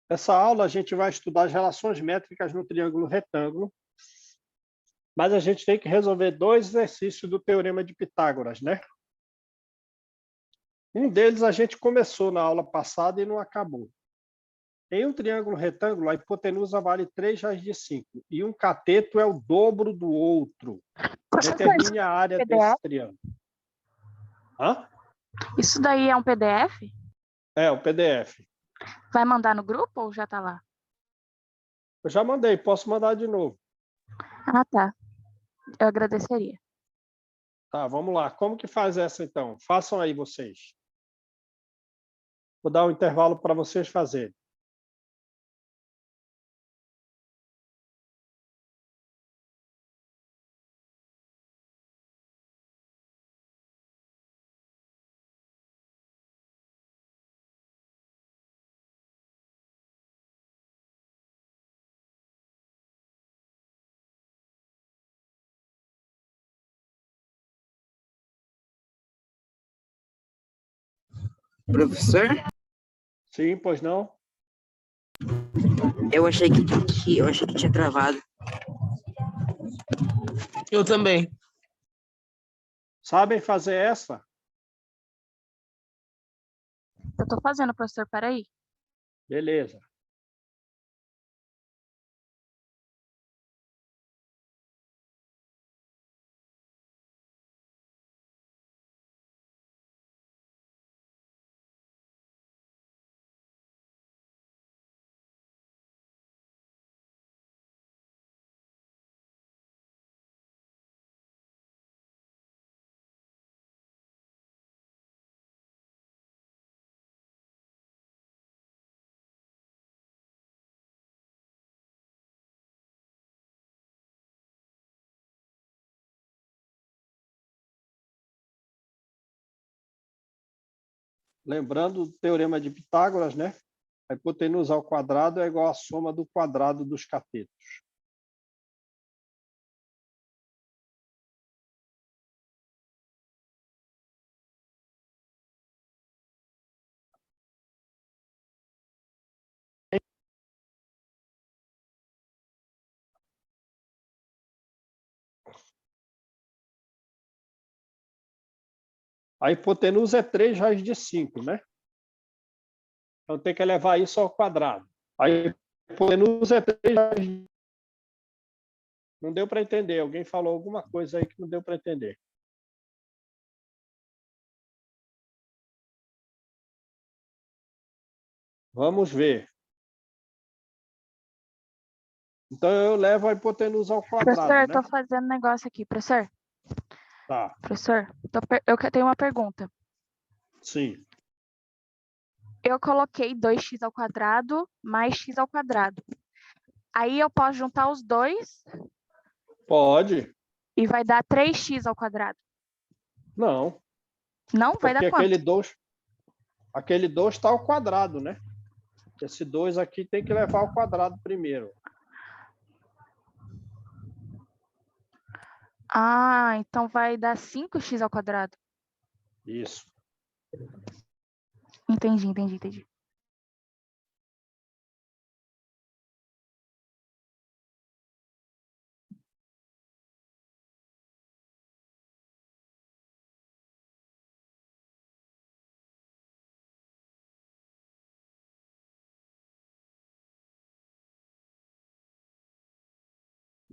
Nessa aula, a gente vai estudar as relações métricas no triângulo retângulo, mas a gente tem que resolver dois exercícios do Teorema de Pitágoras, né? Um deles a gente começou na aula passada e não acabou. Em um triângulo retângulo, a hipotenusa vale 3 raiz de 5 e um cateto é o dobro do outro. Determine a área desse triângulo. Hã? Isso daí é um PDF? É, o PDF. Vai mandar no grupo ou já está lá? Eu já mandei, posso mandar de novo. Ah, tá. Eu agradeceria. Tá, vamos lá. Como que faz essa, então? Façam aí vocês. Vou dar um intervalo para vocês fazerem. Professor, Sim, pois não? eu achei que tinha travado. Eu também. Sabem fazer essa? Eu estou fazendo, professor, peraí. Beleza. Lembrando do Teorema de Pitágoras, né? A hipotenusa ao quadrado é igual à soma do quadrado dos catetos. A hipotenusa é 3 raiz de 5, né? Então tem que elevar isso ao quadrado. A hipotenusa é 3 raiz de... Não deu para entender. Alguém falou alguma coisa aí que não deu para entender. Vamos ver. Então eu levo a hipotenusa ao quadrado, Professor, né? eu tô fazendo negócio aqui. Professor, Tá, professor, eu tenho uma pergunta. sim. Eu coloquei 2x ao quadrado mais x ao quadrado. Aí eu posso juntar os dois Pode. e vai dar 3x ao quadrado. Não. Não? Vai Porque dar quanto? aquele 2 está ao quadrado, né? Esse 2 aqui tem que levar ao quadrado primeiro. Ah, então vai dar 5x ao quadrado. Isso. Entendi.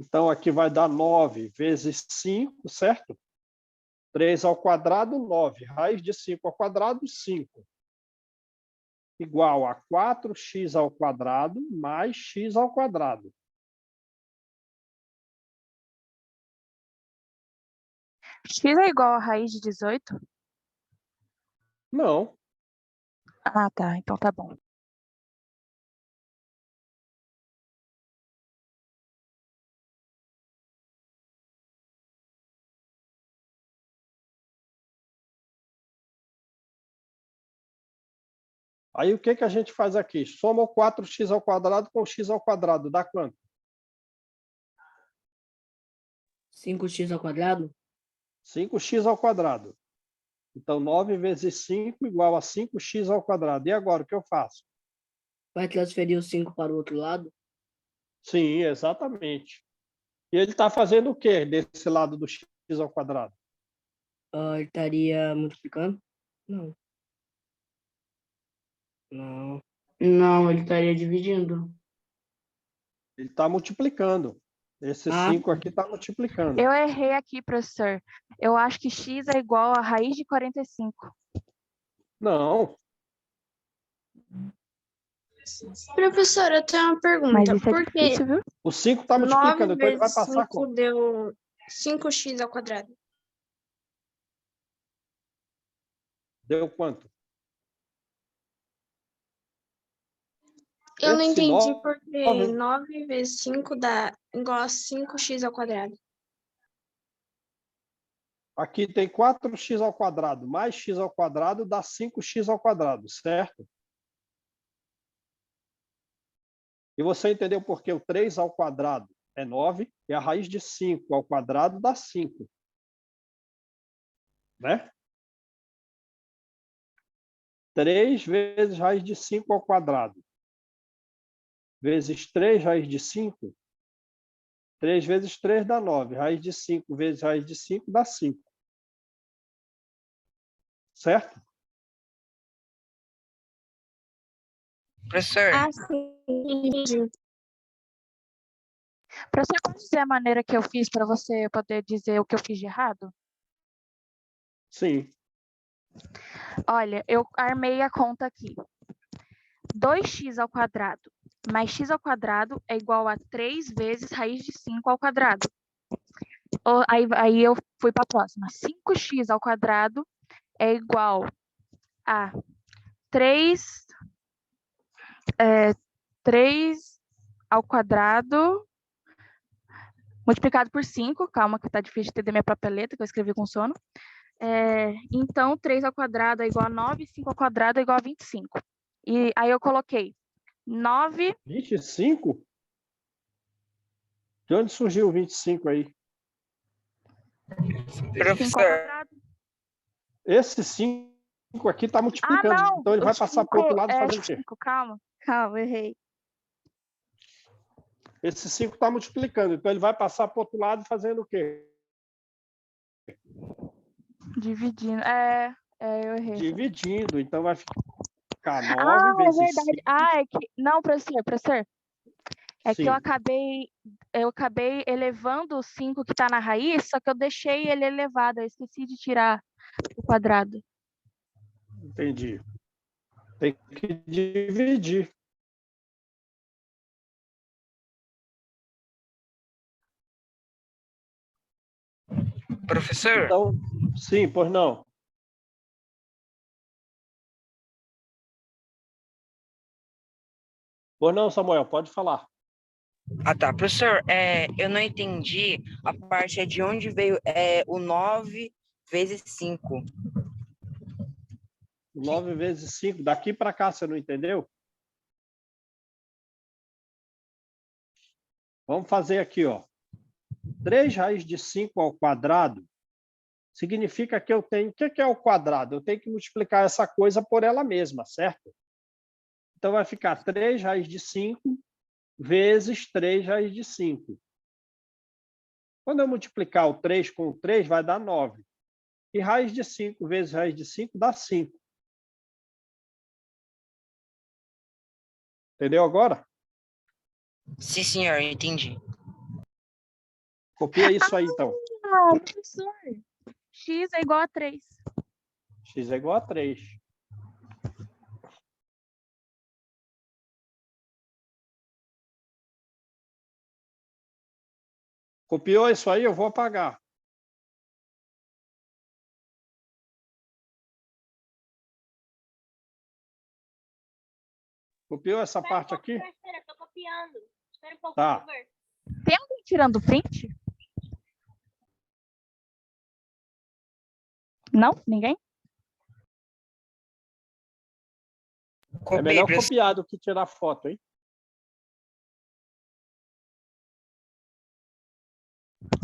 Então, aqui vai dar 9 vezes 5, certo? 3 ao quadrado, 9. Raiz de 5 ao quadrado, 5. Igual a 4x ao quadrado mais x ao quadrado. X é igual a raiz de 18? Não. Ah, tá. Então tá bom. Aí, o que a gente faz aqui? Soma o 4x ao quadrado com x ao quadrado. Dá quanto? 5x ao quadrado? 5x ao quadrado. Então, 9 vezes 5 igual a 5x ao quadrado. E agora, o que eu faço? Vai transferir o 5 para o outro lado? Sim, exatamente. E ele está fazendo o quê desse lado do x ao quadrado? Ele estaria multiplicando? Não. Não. Não, ele estaria dividindo. Ele está multiplicando. Esse Ah. 5 aqui está multiplicando. Eu errei aqui, professor. Eu acho que x é igual a raiz de 45. Não, Professor, eu tenho uma Mas pergunta. isso é Por que difícil, viu? o 5 está 9 multiplicando, então ele vai vezes passar 5 como? deu 5x ao quadrado? Deu quanto? Eu não Esse entendi 9 porque 9 vezes 5 dá igual a 5x ao quadrado. aqui tem 4x ao quadrado, mais x ao quadrado dá 5x ao quadrado, certo? E você entendeu por que o 3 ao quadrado é 9 e a raiz de 5 ao quadrado dá 5. Né? 3 vezes raiz de 5 ao quadrado. Vezes 3 raiz de 5. 3 vezes 3 dá 9. Raiz de 5 vezes raiz de 5 dá 5. Certo? Professor, Ah, sim, entendi. Professor, pode dizer a maneira que eu fiz para você poder dizer o que eu fiz de errado? Sim. Olha, eu armei a conta aqui. 2x ao quadrado mais x ao quadrado é igual a 3 vezes raiz de 5 ao quadrado. Aí eu fui para a próxima. 5x ao quadrado é igual a 3 ao quadrado multiplicado por 5. Calma que tá difícil de entender minha própria letra, que eu escrevi com sono. Então, 3 ao quadrado é igual a 9, 5 ao quadrado é igual a 25. E aí eu coloquei 9... 25? De onde surgiu o 25 aí? 5 ao professor, quadrado. Esse 5 aqui está multiplicando. Não! Então ele vai passar para o outro lado fazendo o quê? 5, calma, errei. Esse 5 está multiplicando. Então ele vai passar para o outro lado fazendo o quê? Dividindo. Eu errei. Dividindo. Então vai ficar 9 É vezes verdade. 5. É que... Não, professor. É que Sim. eu acabei elevando o 5 que está na raiz, só que eu deixei ele elevado. Eu esqueci de tirar o quadrado. Entendi. Tem que dividir. professor, Então, sim, pois não. Pois não, Samuel, pode falar. tá, professor, eu não entendi a parte de onde veio o 9 vezes 5. 9 vezes 5. Daqui para cá, você não entendeu? Vamos fazer aqui, ó. 3 raiz de 5 ao quadrado significa que eu tenho... O que é o quadrado? Eu tenho que multiplicar essa coisa por ela mesma, certo? Então vai ficar 3 raiz de 5 vezes 3 raiz de 5. Quando eu multiplicar o 3 com o 3, vai dar 9. E raiz de 5 vezes raiz de 5 dá 5. Entendeu agora? Sim, senhor, entendi. Copia isso aí, então. Não, professor. X é igual a 3. X é igual a 3. Copiou isso aí? Eu vou apagar. Copiou essa parte aqui? Professora, eu tô copiando. Espera um pouco, Tá. por favor. Tem alguém tirando print? Não? Ninguém? É melhor copiar do que tirar foto, hein?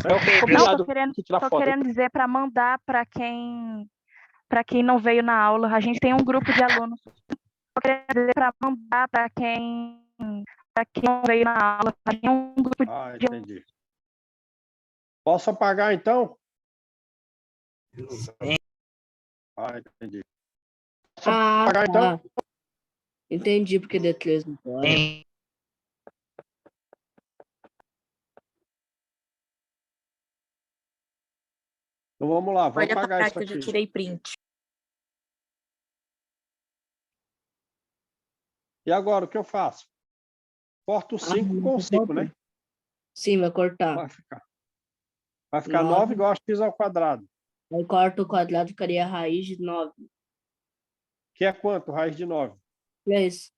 É copiar do que tirar Tô foto. querendo dizer para mandar para quem não veio na aula. A gente tem um grupo de alunos. eu queria dizer para mandar para quem não veio na aula, faria um grupo de Entendi. Posso apagar, então? Entendi. Posso apagar, então? Tá. Entendi porque D3 não pode. Então vamos lá, vou Pode apagar apagar isso que eu já aqui. tirei print. E agora, o que eu faço? Corto 5 com 5, né? Sim, vai cortar. Vai ficar 9 igual a x ao quadrado. Aí corta o quadrado, ficaria a raiz de 9. Que é quanto? Raiz de 9? 3.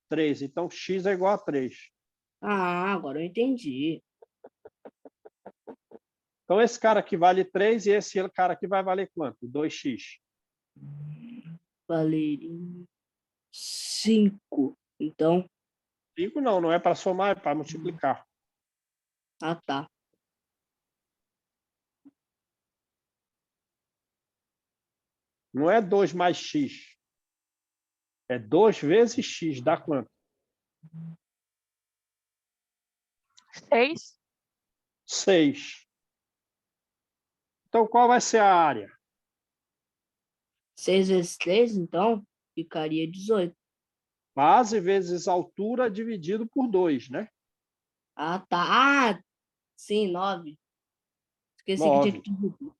3. Então, x é igual a 3. Agora eu entendi. Então, esse cara aqui vale 3 e esse cara aqui vai valer quanto? 2x. Valeria 5. Então, 5 não é para somar, é para multiplicar. tá. Não é 2 mais x. É 2 vezes x. Dá quanto? 6. 6. Então, qual vai ser a área? 6 vezes 3, então, ficaria 18. Base vezes altura dividido por 2, né? Tá. Sim, 9. Esqueci que tinha 9. que dividir.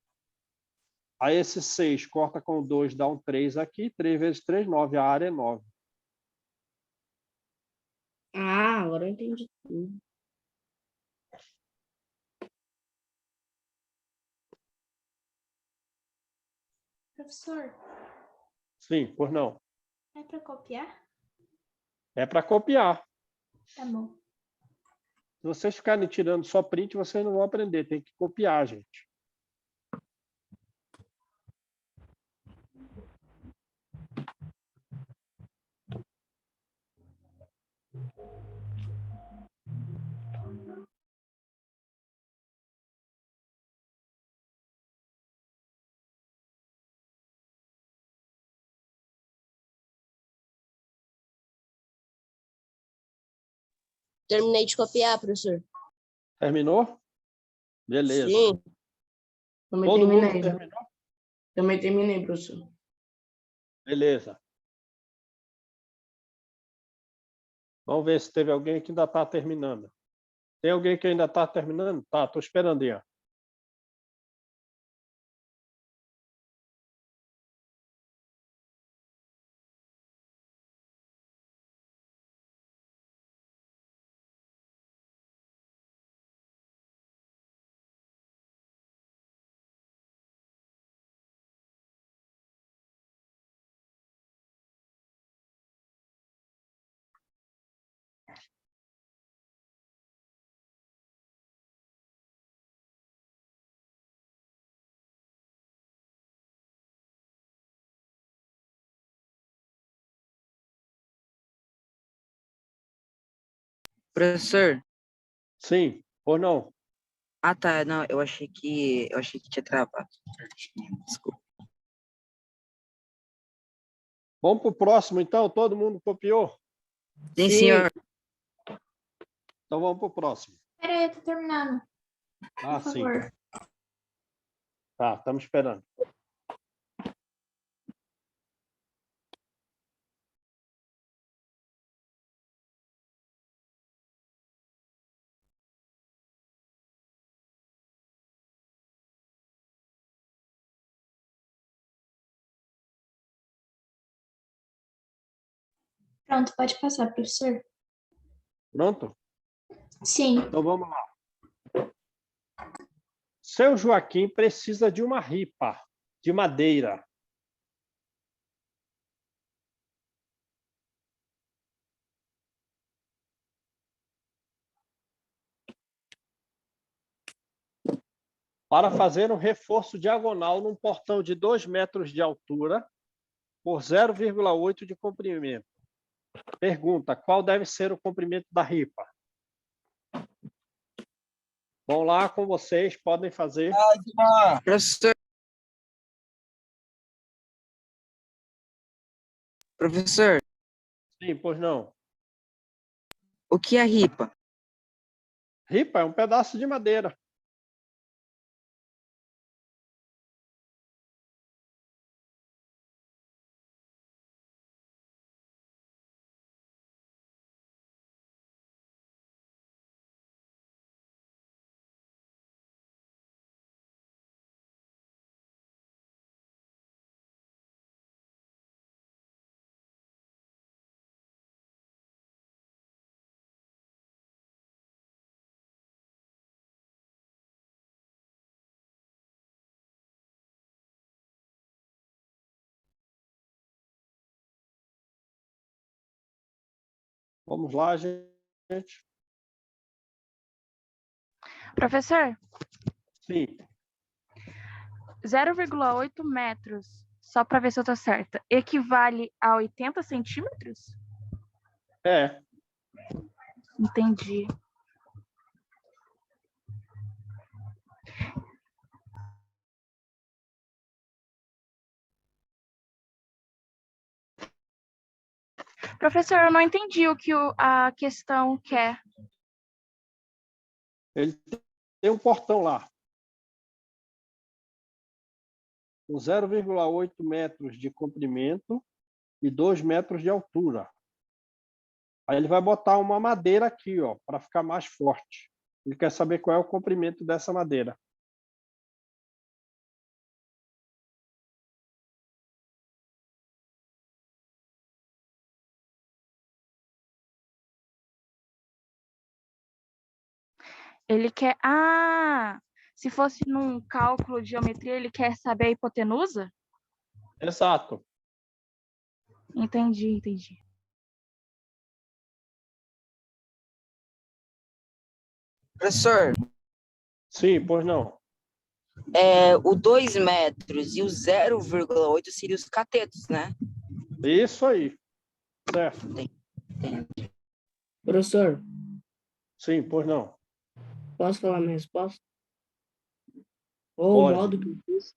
Aí esse 6 corta com 2, dá um 3 aqui. 3 vezes 3, 9. A área é 9. Agora eu entendi tudo. Professor, Sim, por não. é para copiar? É para copiar. Tá bom. Se vocês ficarem tirando só print, vocês não vão aprender. Tem que copiar, gente. Terminei de copiar, professor. Terminou? Beleza. Sim. Também Todo mundo terminei. terminou? Também terminei, professor. Beleza. Vamos ver se teve alguém que ainda está terminando. Tem alguém que ainda está terminando? Tá, estou esperando aí. Ó. Professor, Sim, ou não? tá, não, eu achei que tinha travado. Desculpa. Vamos para o próximo, então? Todo mundo copiou? Sim, senhor. Então vamos para o próximo. Pera aí, eu tô terminando. Por Sim. favor. Tá, estamos esperando. Pronto, pode passar, professor. Pronto? Sim. Então vamos lá. Seu Joaquim precisa de uma ripa de madeira. Para fazer um reforço diagonal num portão de 2 metros de altura por 0,8 de comprimento. Pergunta, qual deve ser o comprimento da ripa? Vão lá com vocês, podem fazer. Professor, Professor, Sim, pois não. o que é ripa? Ripa é um pedaço de madeira. Vamos lá, gente. Professor, Sim, 0,8 metros, só para ver se eu estou certa, equivale a 80 centímetros? é. Entendi. Professor, eu não entendi o que a questão quer. Ele tem um portão lá, com 0,8 metros de comprimento e 2 metros de altura. Aí ele vai botar uma madeira aqui, ó, para ficar mais forte. Ele quer saber qual é o comprimento dessa madeira. Ele quer. Ah! Se fosse num cálculo de geometria, ele quer saber a hipotenusa? Exato. Entendi. Professor, Sim, pois não. o 2 metros e o 0,8 seriam os catetos, né? Isso aí. Certo. Professor, Sim, pois não. posso falar minha resposta? Ou o Pode. modo que eu fiz?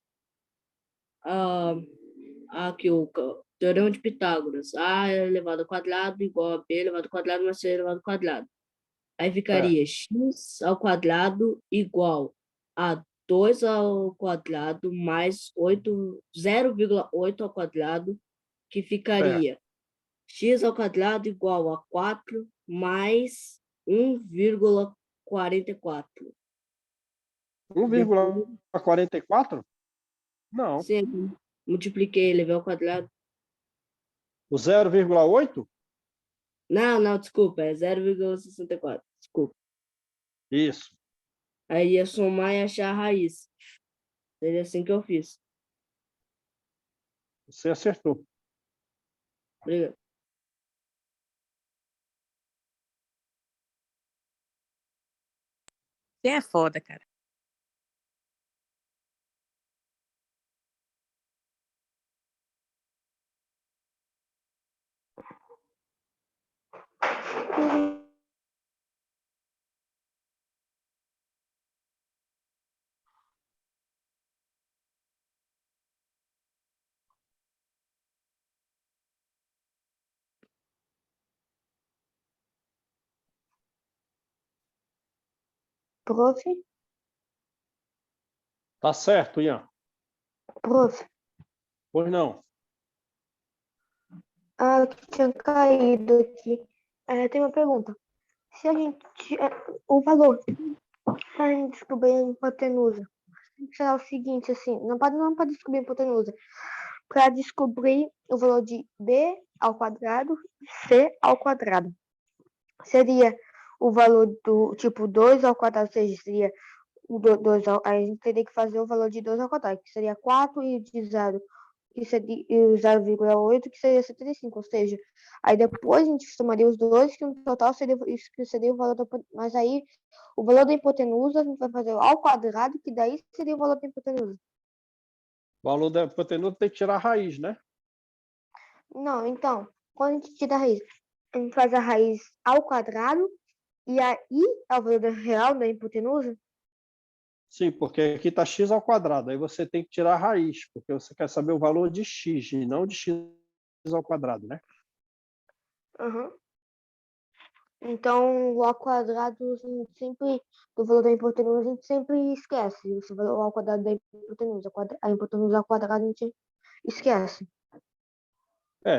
Aqui Teorema de Pitágoras. A elevado ao quadrado igual a B elevado ao quadrado mais C elevado ao quadrado. Aí ficaria x ao quadrado igual a 2 ao quadrado mais 0,8 ao quadrado, que ficaria x ao quadrado igual a 4 mais 1,44. 1,44? Não. Sim, multipliquei, elevei ao quadrado. O 0,8? Não, desculpa, é 0,64. Desculpa. Isso. Aí ia somar e achar a raiz. Seria assim que eu fiz. Você acertou. Obrigado. Você é foda, cara. Prof, Tá certo, Ian. prof, Pois não. que tinha caído aqui. Tem uma pergunta. Se a gente. O valor para a gente descobrir a hipotenusa será o seguinte, assim, não para descobrir a hipotenusa, para descobrir o valor de b ao quadrado, c ao quadrado. Seria o valor do tipo 2 ao quadrado, ou seja, seria o 2 a gente teria que fazer o valor de 2 ao quadrado, que seria 4 e de 0 e o 0,8, que seria 75, ou seja, aí depois a gente somaria os dois, que no total seria, isso que seria o valor da, mas aí o valor da hipotenusa a gente vai fazer ao quadrado, que daí seria o valor da hipotenusa. O valor da hipotenusa tem que tirar a raiz, né? Não, então, quando a gente tira a raiz, a gente faz a raiz ao quadrado, e aí é o valor real da hipotenusa. Sim, porque aqui está x ao quadrado. Aí você tem que tirar a raiz, porque você quer saber o valor de x e não de x ao quadrado, né? Aham. Então, o ao quadrado, a gente sempre, do valor da hipotenusa, a gente sempre esquece. Esse valor ao quadrado da hipotenusa. A hipotenusa ao quadrado, a gente esquece.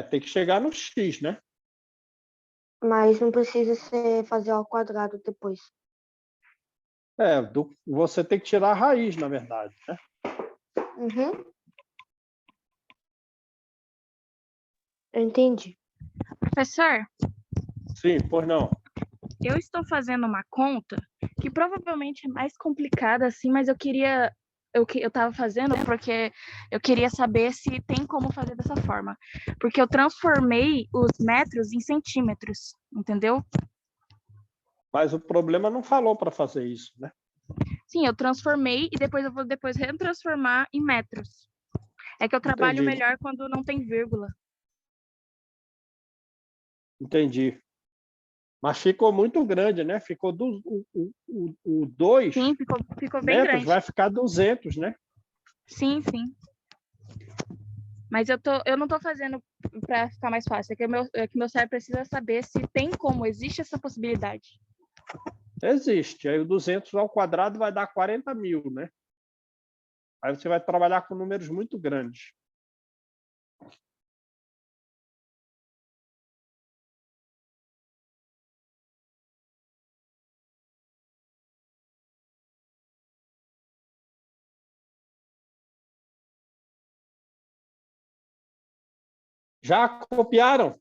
Tem que chegar no x, né? Mas não precisa fazer ao quadrado depois. Você tem que tirar a raiz, na verdade, né? Uhum. Eu entendi. Professor, Sim, pois não. eu estou fazendo uma conta que provavelmente é mais complicada assim, mas eu estava fazendo porque eu queria saber se tem como fazer dessa forma. Porque eu transformei os metros em centímetros, entendeu? Mas o problema não falou para fazer isso, né? Sim, eu transformei e depois eu vou retransformar em metros. É que eu trabalho Entendi. melhor quando não tem vírgula. Entendi. Mas ficou muito grande, né? Ficou o 2 Sim, ficou bem metros, grande. vai ficar 200, né? Sim, sim. Mas eu não estou fazendo para ficar mais fácil. É que meu cérebro precisa saber se tem como, existe essa possibilidade. Existe. Aí o 200 ao quadrado vai dar 40.000, né? Aí você vai trabalhar com números muito grandes. Já copiaram?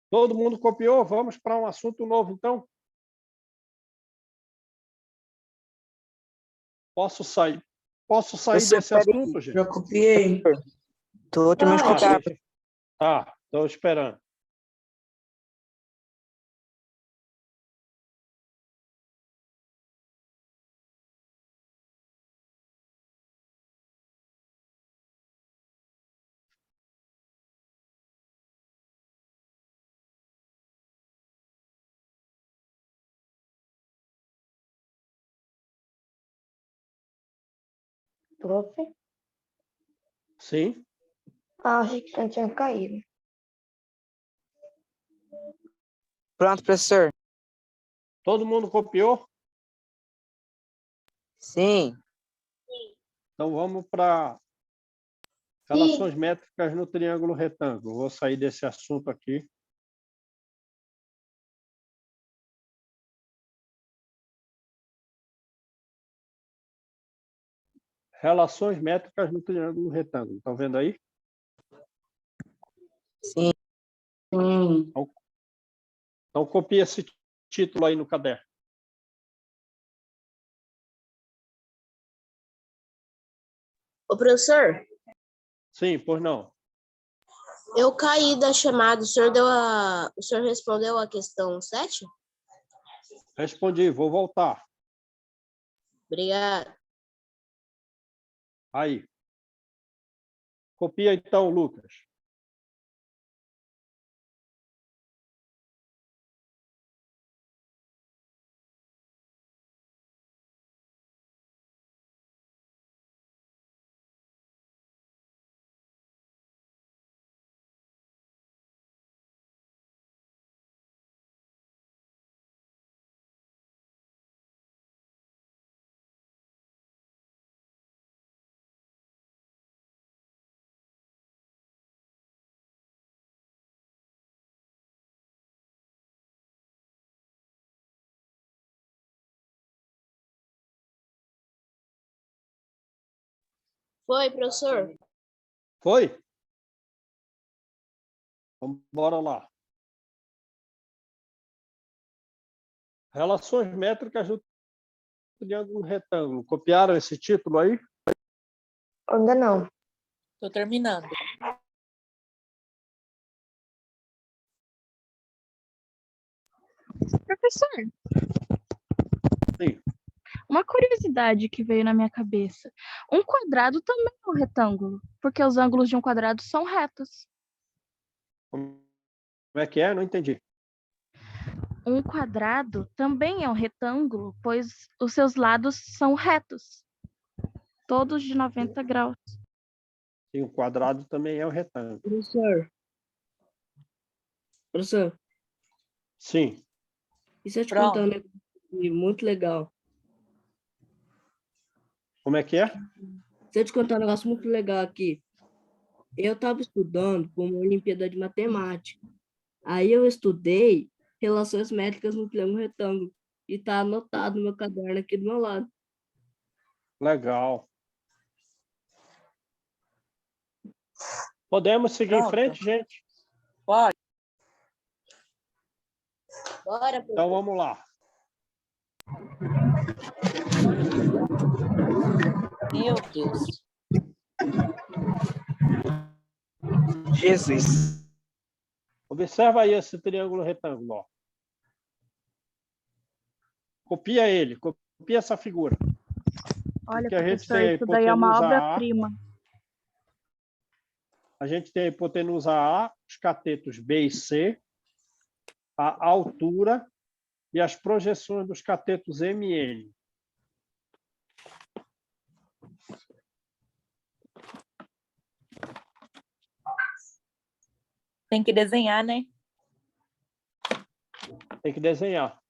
Todo mundo copiou? Vamos para um assunto novo, então? Posso sair? Posso sair Professor, desse peraí, assunto, gente? já copiei. Tô terminando de copiar. Tá, estou esperando. Profe? Sim? Achei que você tinha caído. Pronto, professor. Todo mundo copiou? Sim. Então vamos para relações métricas no triângulo retângulo. Vou sair desse assunto aqui. Relações métricas no triângulo retângulo. Estão vendo aí? Sim. Então copia esse título aí no caderno. Ô, professor, Sim, pois não. eu caí da chamada. O senhor respondeu a questão 7? Respondi, vou voltar. Obrigado. Aí. Copia então, Lucas. Foi, professor? Foi? Então, bora lá. Relações métricas do triângulo retângulo. Copiaram esse título aí? Ainda não. Tô terminando. Professor, Sim. uma curiosidade que veio na minha cabeça. Um quadrado também é um retângulo, porque os ângulos de um quadrado são retos. Como é que é? Não entendi. Um quadrado também é um retângulo, pois os seus lados são retos, todos de 90 graus. E o quadrado também é o retângulo. Professor, Sim. e se eu te Pronto. contar um negócio muito legal? Como é que é? Se eu te contar um negócio muito legal aqui. Eu estava estudando para uma Olimpíada de Matemática. Aí eu estudei relações métricas no triângulo retângulo. E está anotado no meu caderno aqui do meu lado. Legal. Podemos seguir em Pronto. frente, gente? Pode. Bora, Então vamos lá. Meu Deus. Jesus. Observa aí esse triângulo retângulo. Ó. Copia ele, copia essa figura. Olha, Que a gente professor, tem a isso daí é uma hipotenusa A. obra-prima. A gente tem a hipotenusa A, os catetos B e C, a altura e as projeções dos catetos M e N. Tem que desenhar, né? Tem que desenhar.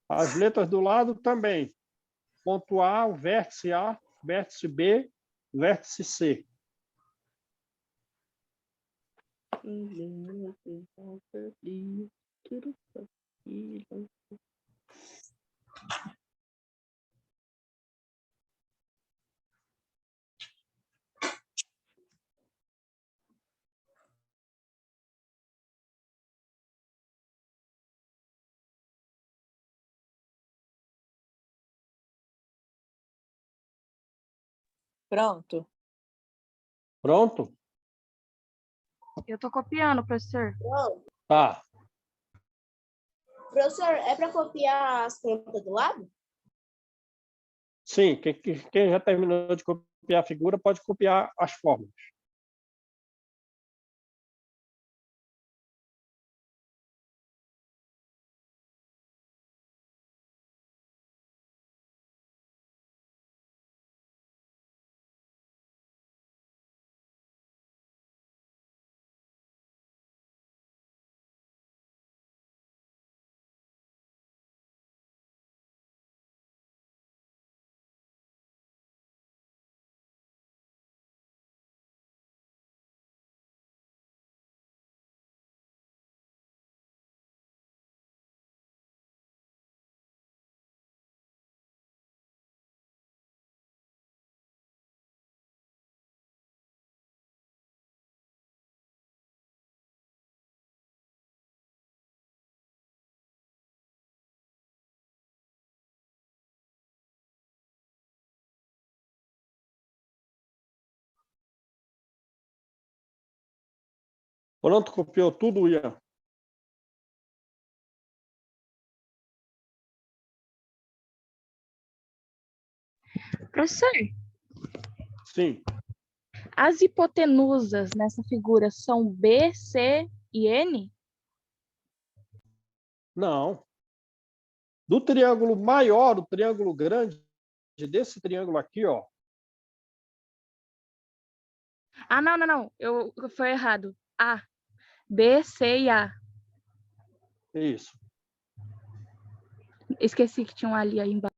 As letras do lado também. Ponto A, o vértice A, vértice B, vértice C. Pronto. Pronto? Eu estou copiando, professor. Pronto. Tá. Professor, é para copiar as pontas do lado? Sim, quem já terminou de copiar a figura pode copiar as fórmulas. Pronto, copiou tudo, Ian? Professor, Sim. as hipotenusas nessa figura são B, C e N? Não. Do triângulo maior, o triângulo grande, desse triângulo aqui, ó. Ah, não. Foi errado. A. B, C e A. Isso. Esqueci que tinha um ali aí embaixo.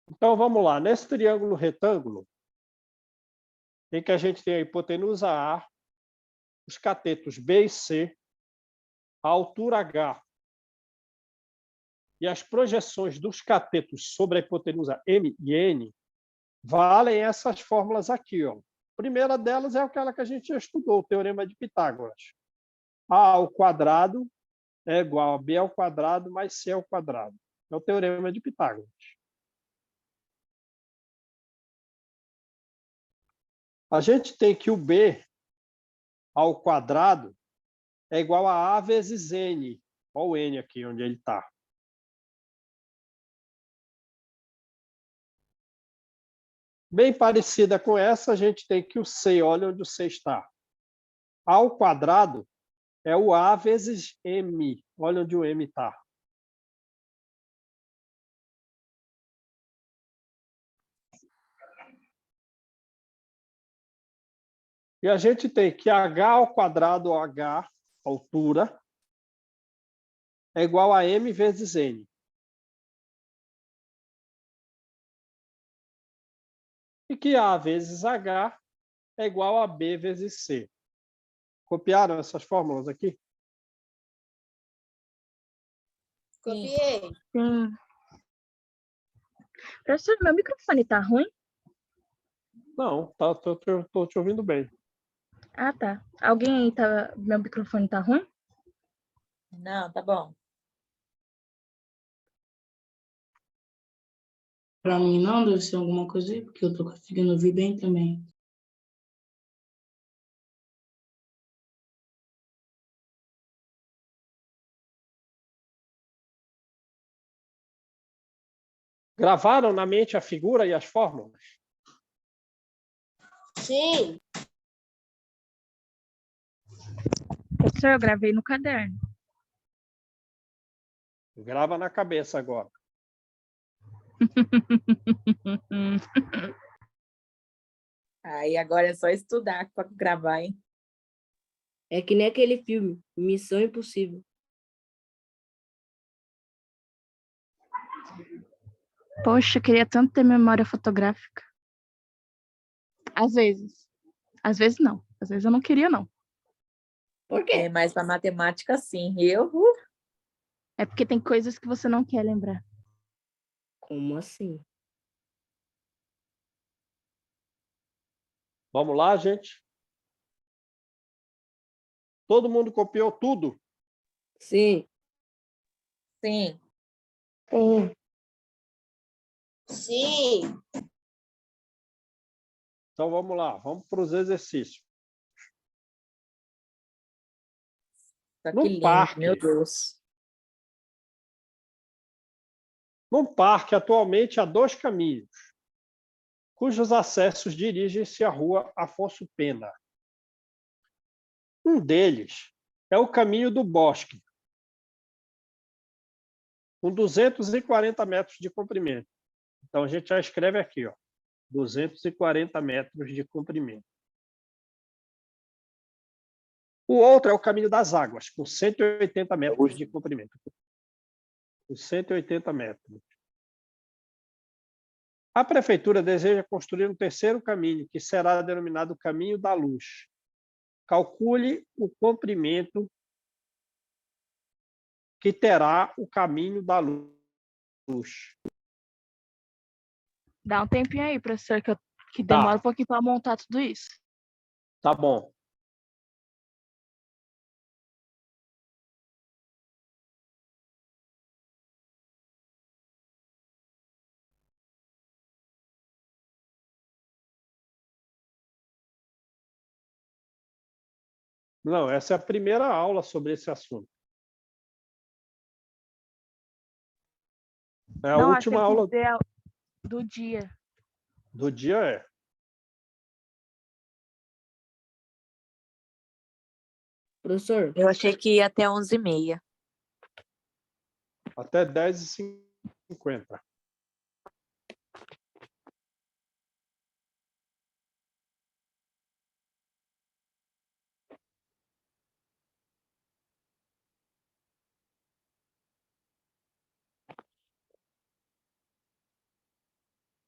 Então, vamos lá. Nesse triângulo retângulo, em que a gente tem a hipotenusa A, os catetos B e C, a altura H e as projeções dos catetos sobre a hipotenusa M e N, valem essas fórmulas aqui, ó. A primeira delas é aquela que a gente já estudou, o Teorema de Pitágoras. A ao quadrado é igual a B ao quadrado mais C ao quadrado. É o Teorema de Pitágoras. A gente tem que o B ao quadrado é igual a vezes N. Olha o N aqui, onde ele está. Bem parecida com essa, a gente tem que o C, olha onde o C está. A ao quadrado é o A vezes M. Olha onde o M está. E a gente tem que H ao quadrado, ou H, altura, é igual a M vezes N. E que A vezes H é igual a B vezes C. Copiaram essas fórmulas aqui? Copiei. Sim. Professor, meu microfone tá ruim? Não, tá, tô te ouvindo bem. Ah, tá. Alguém aí tá... Meu microfone tá ruim? Não, tá bom. Para mim não, deve ser alguma coisa aí, porque eu tô conseguindo ouvir bem também. Gravaram na mente a figura e as fórmulas? Sim. Professor, eu gravei no caderno. Grava na cabeça agora. Aí agora é só estudar para gravar, hein? É que nem aquele filme, Missão Impossível. Poxa, eu queria tanto ter memória fotográfica. Às vezes. Às vezes não. Às vezes eu não queria, não. Por quê? É mais para matemática, sim. Eu, É porque tem coisas que você não quer lembrar. Como assim? Vamos lá, gente? Todo mundo copiou tudo? Sim. sim. Sim. Sim. Então vamos lá, vamos para os exercícios. Só que No lindo, parque. meu Deus. No parque, atualmente, há 2 caminhos, cujos acessos dirigem-se à rua Afonso Pena. Um deles é o caminho do bosque, com 240 metros de comprimento. Então, a gente já escreve aqui, ó, 240 metros de comprimento. O outro é o caminho das águas, com 180 metros de comprimento. Com 180 metros. A prefeitura deseja construir um terceiro caminho, que será denominado Caminho da Luz. Calcule o comprimento que terá o caminho da luz. Dá um tempinho aí, professor, que demora um pouquinho para montar tudo isso. Tá bom. Não, essa é a primeira aula sobre esse assunto. É a Não, última acho que aula do dia. do dia. É. Professor, Eu achei que ia até 11h30. Até 10h50.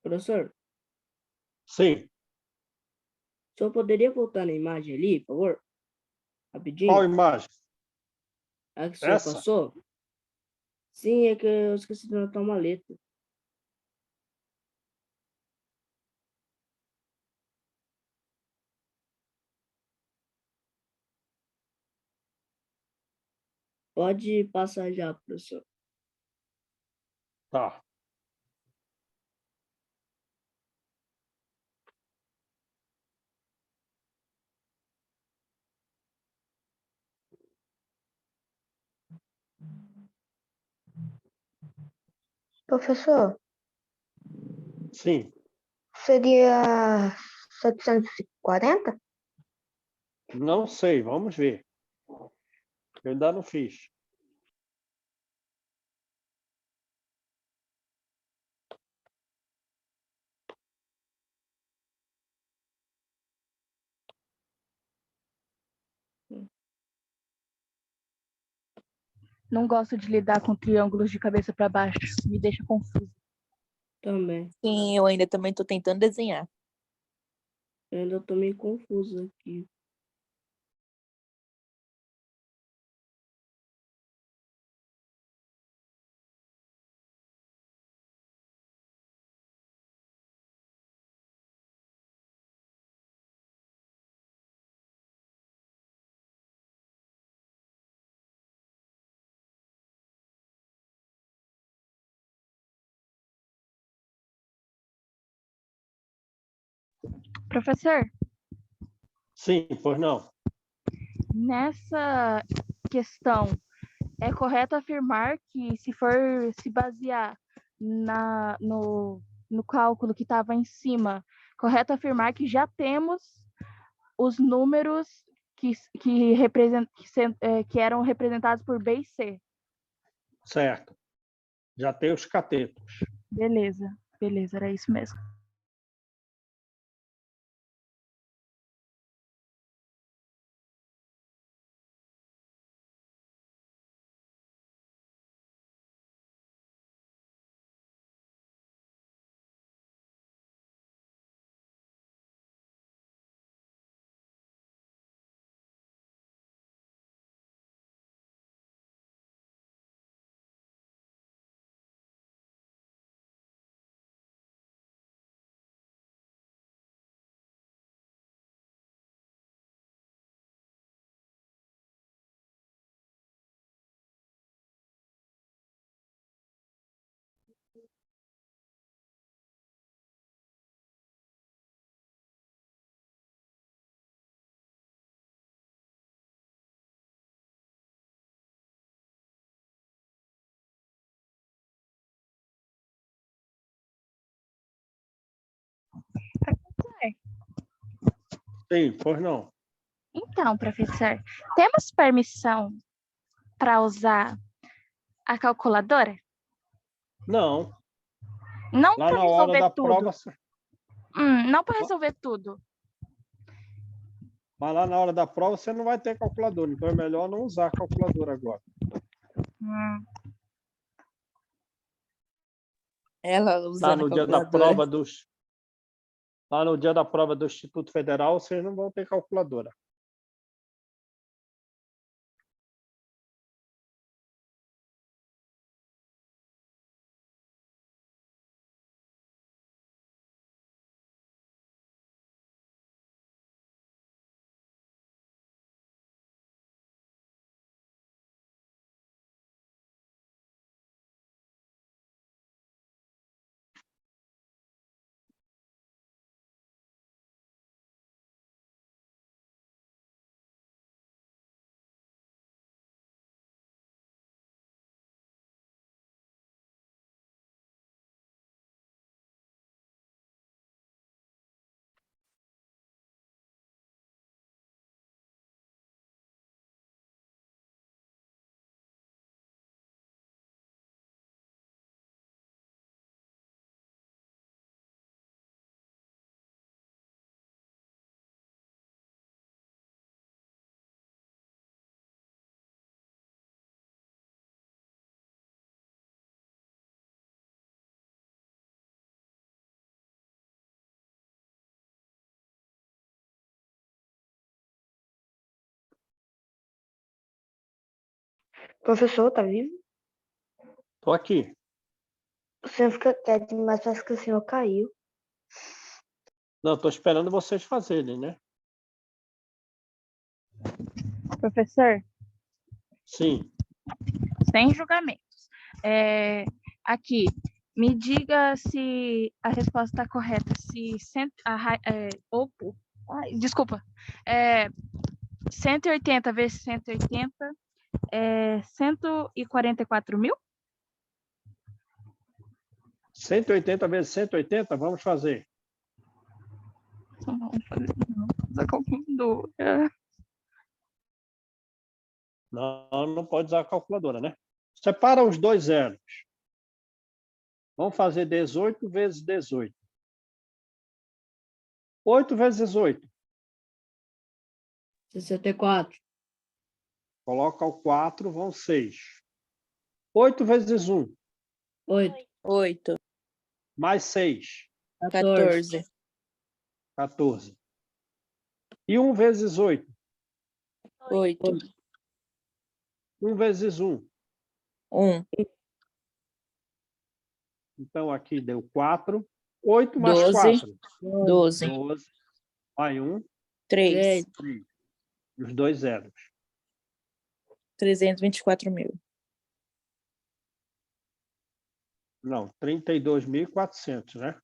professor, Sim. o senhor poderia voltar na imagem ali, por favor? Qual Rapidinho. imagem? A que o senhor Essa? passou? Sim, é que eu esqueci de anotar uma letra. Pode passar já, professor. Tá. Professor, Sim. seria 740? Não sei, vamos ver. Eu ainda não fiz. Não gosto de lidar com triângulos de cabeça para baixo. Me deixa confuso. Também. Sim, eu ainda também estou tentando desenhar. Eu ainda tô meio confuso aqui. Professor, Sim, pois não. nessa questão, é correto afirmar que, se for se basear no cálculo que estava em cima, correto afirmar que já temos os números que eram representados por B e C. Certo. Já tem os catetos. Beleza, beleza, era isso mesmo. Sim, pois não. Então, professor, temos permissão para usar a calculadora? Não. Não Lá para na hora resolver da tudo. prova, Não para resolver tudo. mas lá na hora da prova você não vai ter calculadora, então é melhor não usar a calculadora agora. Hum, Ela Lá usando a no dia da calculadora. prova dos Lá no dia da prova do Instituto Federal, vocês não vão ter calculadora. Professor, tá vivo? Tô aqui. O senhor fica quieto, mas parece que o senhor caiu. Não, tô esperando vocês fazerem, né? Professor, Sim. sem julgamentos. Aqui, me diga se a resposta está correta. Se desculpa. 180 vezes 180 é 144 mil? 180 vezes 180, vamos fazer. Não vamos fazer, não. Usar calculadora. Não pode usar a calculadora, né? Separa os dois zeros. Vamos fazer 18 vezes 18. 8 vezes 8. 64. Coloca o 4, vão 6. 8 vezes 1, 8. 8, mais 6, 14. 14. E 1 vezes 8, 8, 1 vezes 1. 1, Então, aqui deu 4. 8 mais 12, 4. 12, 12. Vai 1, 3, 3. E os dois zeros. 324 mil. Não, 32.400, né?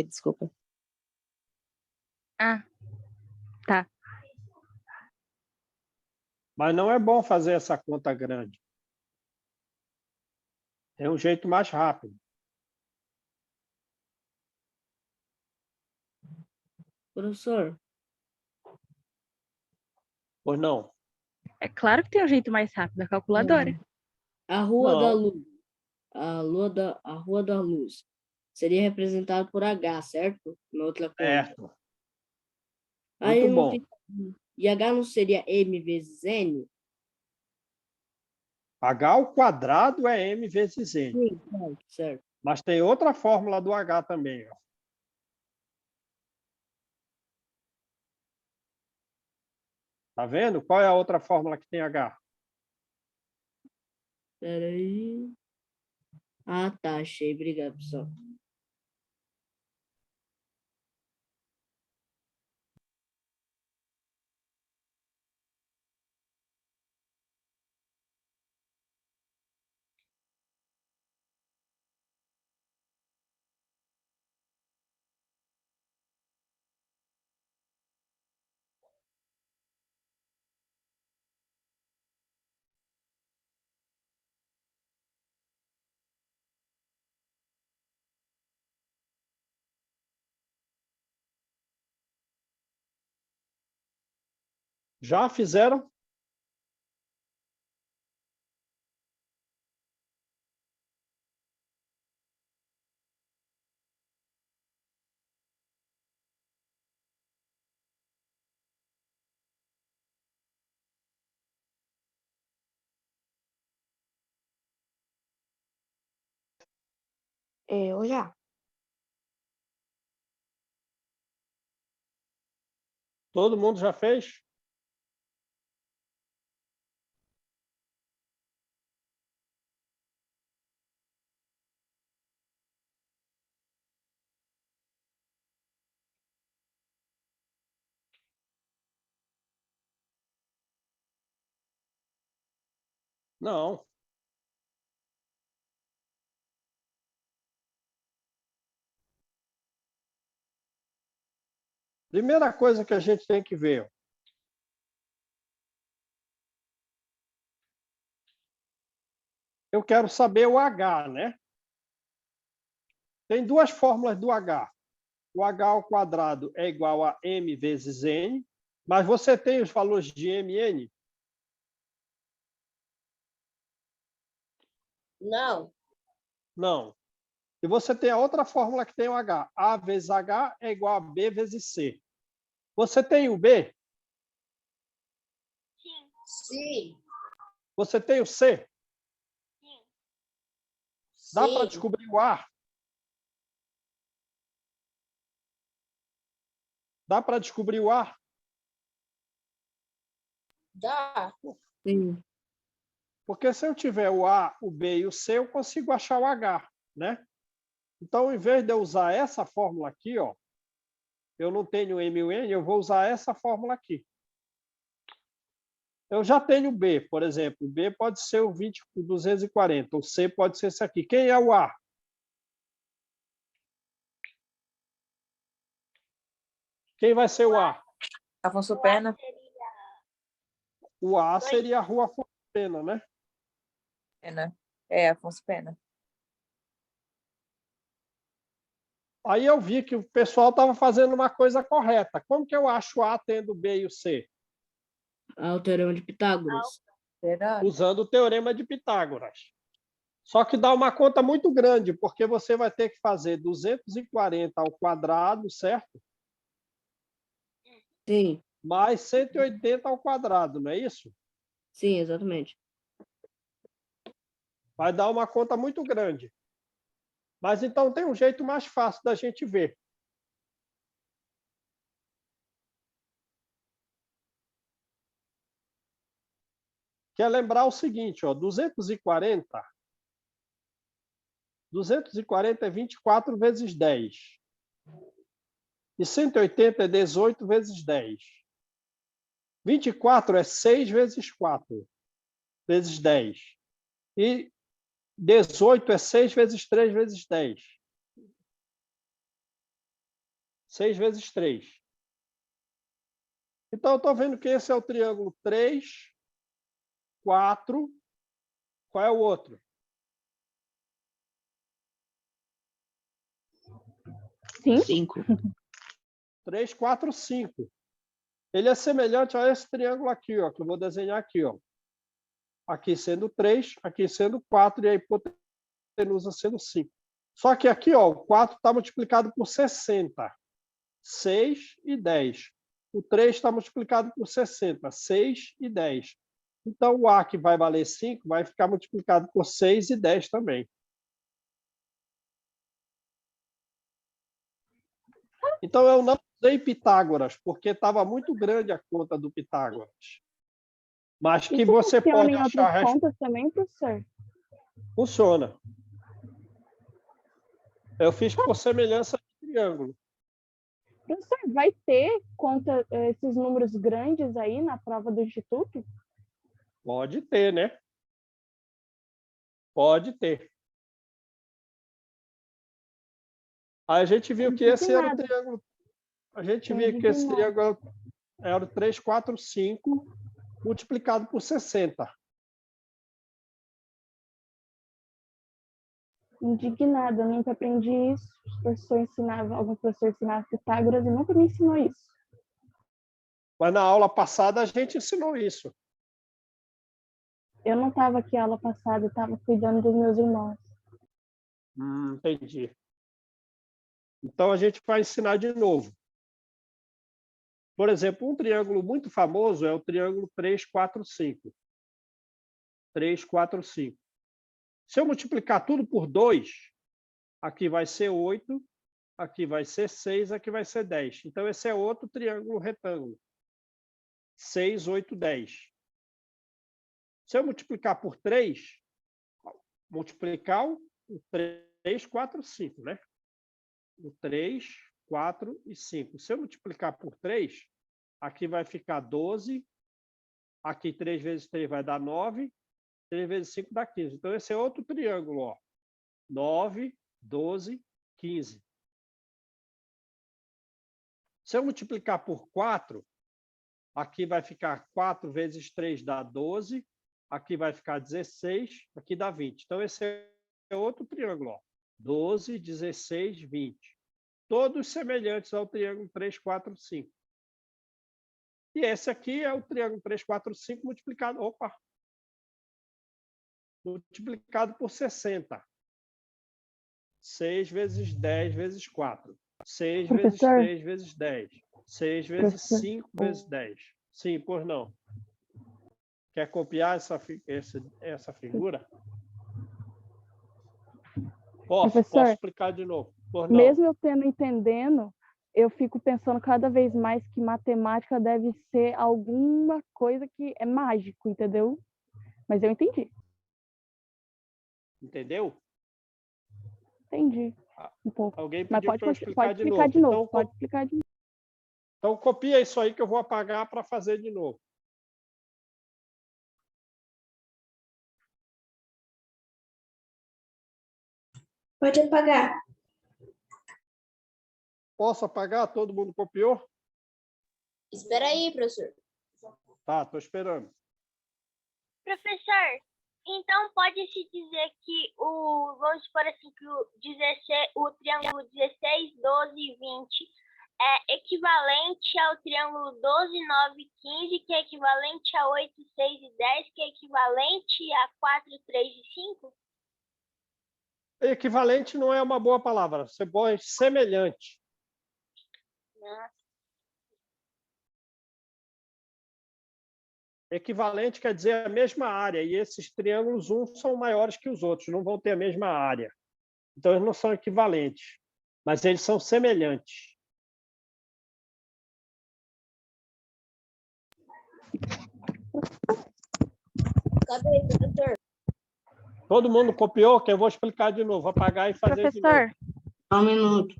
Desculpa. Ah, tá. Mas não é bom fazer essa conta grande. É um jeito mais rápido. Professor, Pois não? É claro que tem um jeito mais rápido, a calculadora. a Rua da Não. Luz, a Rua da Luz seria representada por H, certo? Na outra conta. Certo. Aí Muito não bom. fica... E H não seria M vezes N? H ao quadrado é m vezes n. Sim, certo. Mas tem outra fórmula do H também. Ó. Tá vendo? Qual é a outra fórmula que tem H? Espera aí. Ah, tá, achei. Obrigado, pessoal. Já fizeram? Eu já. Todo mundo já fez? Não. Primeira coisa que a gente tem que ver. Ó. Eu quero saber o H, né? Tem duas fórmulas do H. O H ao quadrado é igual a m vezes n, mas você tem os valores de m e n? Não. Não. E você tem a outra fórmula que tem o H. A vezes H é igual a B vezes C. Você tem o B? Sim. Você tem o C? Dá para Sim. descobrir o A? Dá para descobrir o A? Dá. Sim. Porque se eu tiver o A, o B e o C, eu consigo achar o H, né? Então, em vez de eu usar essa fórmula aqui, ó, eu não tenho M e o N, eu vou usar essa fórmula aqui. Eu já tenho o B, por exemplo. O B pode ser o 20 por 240. O C pode ser esse aqui. Quem é o A? Quem vai ser o A? Afonso Pena. O A seria a Rua Afonso Pena, né? Pena. É, Afonso Pena. Aí eu vi que o pessoal estava fazendo uma coisa correta. Como que eu acho o A tendo o B e o C? Ah, o Teorema de Pitágoras. Verdade. Usando o Teorema de Pitágoras. Só que dá uma conta muito grande, porque você vai ter que fazer 240 ao quadrado, certo? Sim, Mais 180 ao quadrado, não é isso? sim, exatamente. Vai dar uma conta muito grande. Mas então tem um jeito mais fácil da gente ver. Que é lembrar o seguinte, ó, 240 é 24 vezes 10. E 180 é 18 vezes 10. 24 é 6 vezes 4, vezes 10. E 18 é 6 vezes 3 vezes 10. 6 vezes 3. Então, eu estou vendo que esse é o triângulo 3, 4. Qual é o outro? 5. 3, 4, 5. Ele é semelhante a esse triângulo aqui, ó, que eu vou desenhar aqui, ó. Aqui sendo 3, aqui sendo 4 e a hipotenusa sendo 5. Só que aqui, ó, o 4 está multiplicado por 60. 6 e 10. O 3 está multiplicado por 60. 6 e 10. Então, o A, que vai valer 5, vai ficar multiplicado por 6 e 10 também. Então, eu não usei Pitágoras, porque estava muito grande a conta do Pitágoras. Mas que Isso você funciona pode em achar... outras contas também, professor? Funciona. Eu fiz por semelhança de triângulo. Professor, vai ter conta, esses números grandes aí na prova do Instituto? Pode ter, né? Pode ter. Aí a gente viu que esse era o triângulo. A gente viu que esse triângulo era o 3, 4, 5 multiplicado por 60. Indignada, eu nunca aprendi isso. Algum professor ensinava Pitágoras e nunca me ensinou isso. Mas na aula passada a gente ensinou isso. Eu não estava aqui a aula passada, eu estava cuidando dos meus irmãos. Entendi. Então a gente vai ensinar de novo. Por exemplo, um triângulo muito famoso é o triângulo 3, 4, 5. 3, 4, 5. Se eu multiplicar tudo por 2, aqui vai ser 8, aqui vai ser 6, aqui vai ser 10. Então, esse é outro triângulo retângulo. 6, 8, 10. Se eu multiplicar por 3, multiplicar o 3, 4, 5, né? O 3, 4 e 5. Se eu multiplicar por 3, aqui vai ficar 12. Aqui 3 vezes 3 vai dar 9. 3 vezes 5 dá 15. Então, esse é outro triângulo, ó. 9, 12, 15. Se eu multiplicar por 4, aqui vai ficar 4 vezes 3 dá 12. Aqui vai ficar 16. Aqui dá 20. Então, esse é outro triângulo, ó. 12, 16, 20. Todos semelhantes ao triângulo 3, 4, 5. E esse aqui é o triângulo 3, 4, 5 multiplicado... Opa! Multiplicado por 60. 6 vezes 10 vezes 4. 6 vezes 3 vezes 10. 6 vezes 5 vezes 10. Sim, pois não. Quer copiar essa figura? Posso explicar de novo. Pois não. Mesmo eu entendendo, eu fico pensando cada vez mais que matemática deve ser alguma coisa que é mágico, entendeu? Mas eu entendi. Entendeu? Entendi. Um pouco. Alguém Mas pediu pode, para eu explicar pode de explicar novo. de novo. Então, Pode explicar de novo. então, copia isso aí que eu vou apagar para fazer de novo. Pode apagar. Posso apagar? Todo mundo copiou? Espera aí, professor. Tá, estou esperando. Professor, então pode-se dizer que vamos supor assim, que o triângulo 16, 12 e 20 é equivalente ao triângulo 12, 9 e 15, que é equivalente a 8, 6 e 10, que é equivalente a 4, 3 e 5? Equivalente não é uma boa palavra. Você põe semelhante. Não. Equivalente quer dizer a mesma área, e esses triângulos, uns são maiores que os outros, não vão ter a mesma área. Então, eles não são equivalentes, mas eles são semelhantes. Cadê, professor? Todo mundo copiou? Que eu vou explicar de novo, apagar e fazer de novo. Professor, Só um minuto.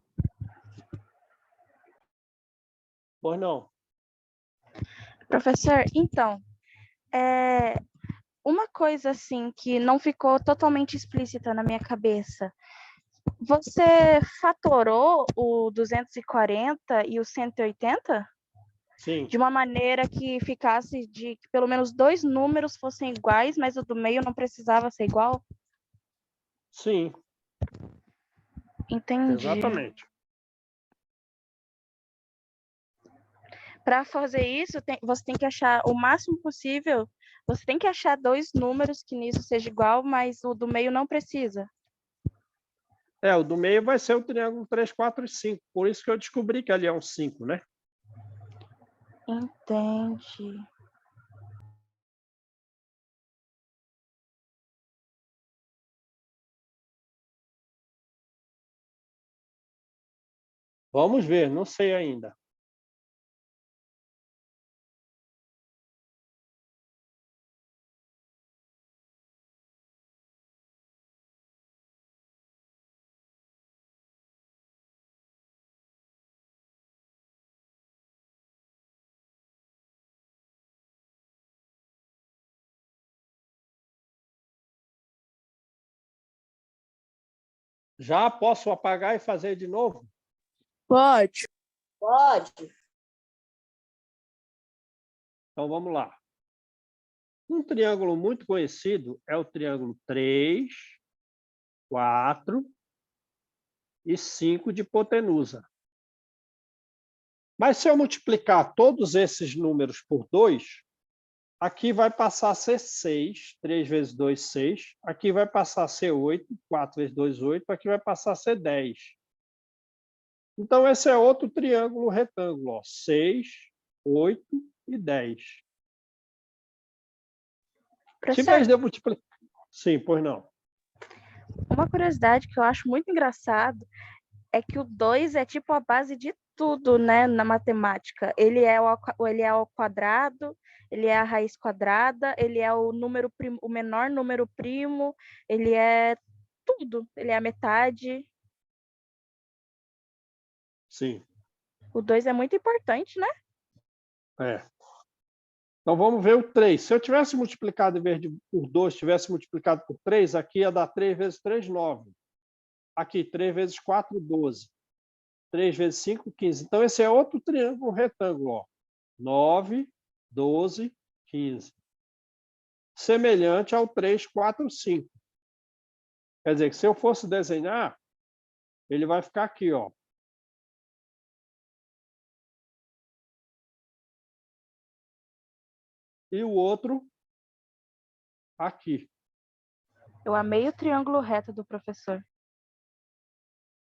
Pois não. professor, então, uma coisa assim que não ficou totalmente explícita na minha cabeça. Você fatorou o 240 e o 180? Sim. De uma maneira que ficasse de que pelo menos 2 números fossem iguais, mas o do meio não precisava ser igual? Sim. Entendi. Exatamente. Para fazer isso, você tem que achar o máximo possível. Você tem que achar 2 números que nisso seja igual, mas o do meio não precisa. O do meio vai ser o triângulo 3, 4 e 5. Por isso que eu descobri que ali é um 5, né? Entendi. Vamos ver, não sei ainda. Já posso apagar e fazer de novo? Pode. Pode. Então, vamos lá. Um triângulo muito conhecido é o triângulo 3, 4 e 5 de hipotenusa. Mas se eu multiplicar todos esses números por 2, aqui vai passar a ser 6, 3 vezes 2, 6. Aqui vai passar a ser 8, 4 vezes 2, 8. Aqui vai passar a ser 10. Então, esse é outro triângulo retângulo, ó, 6, 8 e 10. Se vez de eu multiplicar... Sim, pois não. Uma curiosidade que eu acho muito engraçado é que o 2 é tipo a base de tudo, né, na matemática. Ele é ao quadrado, ele é a raiz quadrada, ele é o número primo, o menor número primo, ele é tudo, ele é a metade. Sim. O 2 é muito importante, né? Então, vamos ver o 3. Se eu tivesse multiplicado, em vez de por 2, tivesse multiplicado por 3, aqui ia dar 3 vezes 3, 9. Aqui, 3 vezes 4, 12. 3 vezes 5, 15. Então, esse é outro triângulo retângulo, ó. 9, 12, 15. Semelhante ao 3, 4, 5. Quer dizer, que se eu fosse desenhar, ele vai ficar aqui, ó. E o outro aqui. Eu amei o triângulo reto do professor.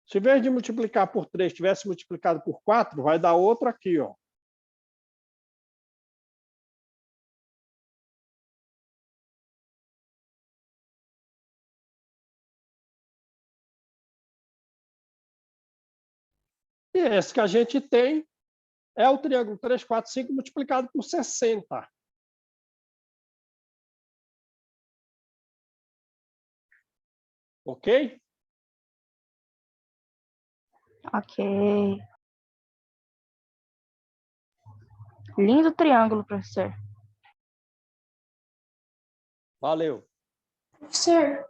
Se em vez de multiplicar por 3, tivesse multiplicado por 4, vai dar outro aqui, ó. E esse que a gente tem é o triângulo 3, 4, 5 multiplicado por 60. Ok? Ok. Lindo triângulo, professor. Valeu. Professor,